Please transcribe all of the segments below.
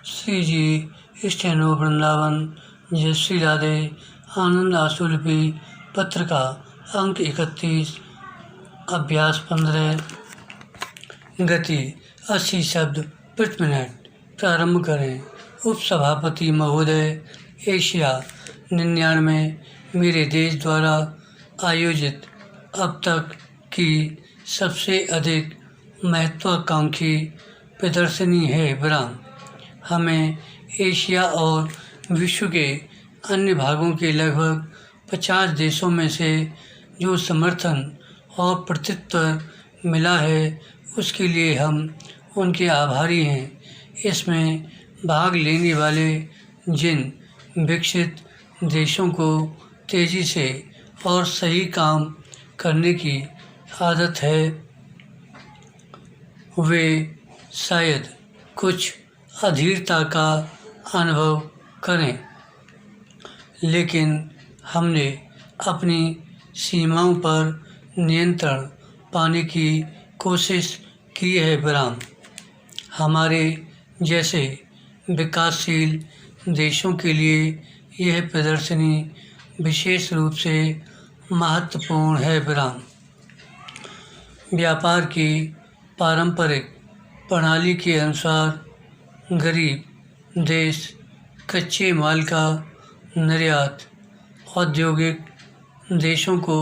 श्री जी steno Vrindavan, Jayashree Radhe, आनंद आशुलिपि पत्र का अंक 31, अभ्यास 15, गति 80 शब्द प्रति मिनट। प्रारंभ करें। उपसभापति महोदय, एशिया 99 मेरे देश द्वारा आयोजित अब तक की सबसे अधिक महत्वाकांक्षी प्रदर्शनी है। विराम। हमें एशिया और विश्व के अन्य भागों के लगभग 50 देशों में से जो समर्थन और प्रतित्व मिला है उसके लिए हम उनके आभारी हैं। इसमें भाग लेने वाले जिन विकसित देशों को तेज़ी से और सही काम करने की आदत है वे शायद कुछ अधीरता का अनुभव करें, लेकिन हमने अपनी सीमाओं पर नियंत्रण पाने की कोशिश की है। विराम। हमारे जैसे विकासशील देशों के लिए यह प्रदर्शनी विशेष रूप से महत्वपूर्ण है। विराम। व्यापार की पारंपरिक प्रणाली के अनुसार गरीब देश कच्चे माल का निर्यात औद्योगिक देशों को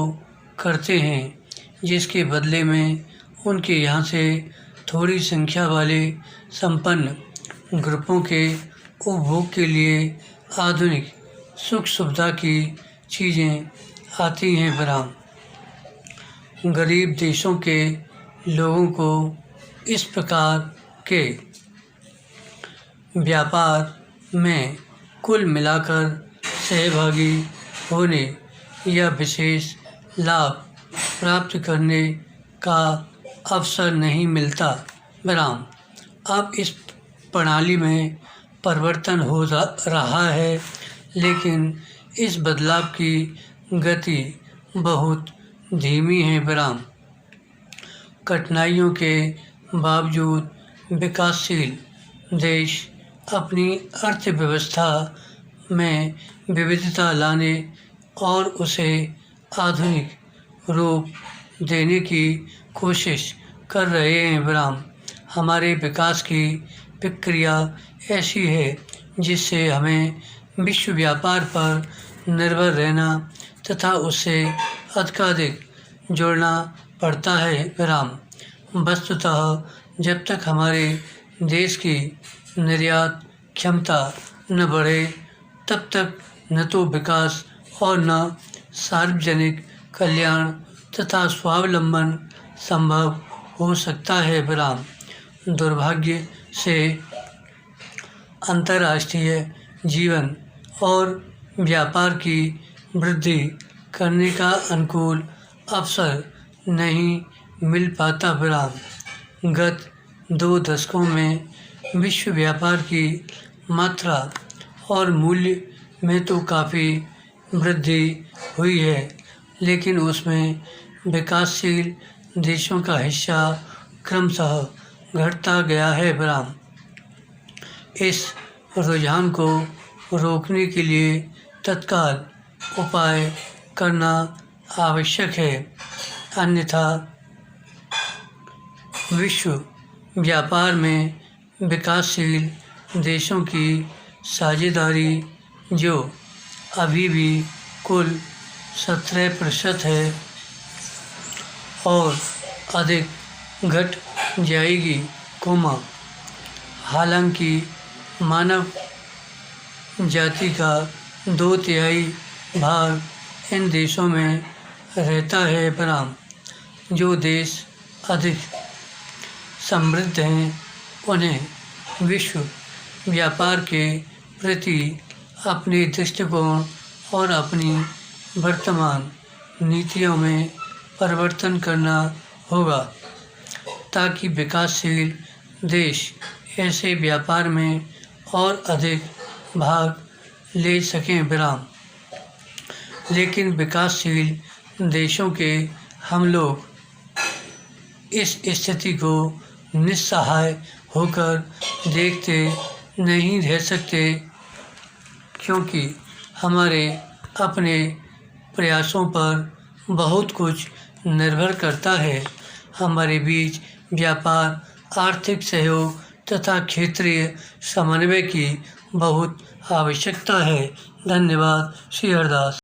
करते हैं, जिसके बदले में उनके यहाँ से थोड़ी संख्या वाले संपन्न ग्रुपों के उपभोग के लिए आधुनिक सुख सुविधा की चीज़ें आती हैं। विराम। गरीब देशों के लोगों को इस प्रकार के व्यापार में कुल मिलाकर सहभागी होने या विशेष लाभ प्राप्त करने का अवसर नहीं मिलता। विराम। अब इस प्रणाली में परिवर्तन हो रहा है, लेकिन इस बदलाव की गति बहुत धीमी है। विराम। कठिनाइयों के बावजूद विकासशील देश अपनी अर्थव्यवस्था में विविधता लाने और उसे आधुनिक रूप देने की कोशिश कर रहे हैं। विराम। हमारे विकास की प्रक्रिया ऐसी है जिससे हमें विश्व व्यापार पर निर्भर रहना तथा उससे अधिकाधिक जुड़ना पड़ता है। विराम। वस्तुतः जब तक हमारे देश की निर्यात क्षमता न बढ़े तब तक न तो विकास और न सार्वजनिक कल्याण तथा स्वावलंबन संभव हो सकता है। विराम। दुर्भाग्य से अंतर्राष्ट्रीय जीवन और व्यापार की वृद्धि करने का अनुकूल अवसर नहीं मिल पाता। विराम। गत 2 दशकों में विश्व व्यापार की मात्रा और मूल्य में तो काफ़ी वृद्धि हुई है, लेकिन उसमें विकासशील देशों का हिस्सा क्रमशः घटता गया है। विराम। इस रुझान को रोकने के लिए तत्काल उपाय करना आवश्यक है, अन्यथा विश्व व्यापार में विकासशील देशों की साझेदारी, जो अभी भी कुल 17% है, और अधिक घट जाएगी। हालांकि मानव जाति का 2/3 भाग इन देशों में रहता है। विराम। जो देश अधिक समृद्ध हैं उन्हें विश्व व्यापार के प्रति अपने दृष्टिकोण और अपनी वर्तमान नीतियों में परिवर्तन करना होगा ताकि विकासशील देश ऐसे व्यापार में और अधिक भाग ले सकें। विराम। लेकिन विकासशील देशों के हम लोग इस स्थिति को निस्सहाय होकर देखते नहीं रह सकते, क्योंकि हमारे अपने प्रयासों पर बहुत कुछ निर्भर करता है। हमारे बीच व्यापार, आर्थिक सहयोग तथा क्षेत्रीय समन्वय की बहुत आवश्यकता है। धन्यवाद। श्री हरदास।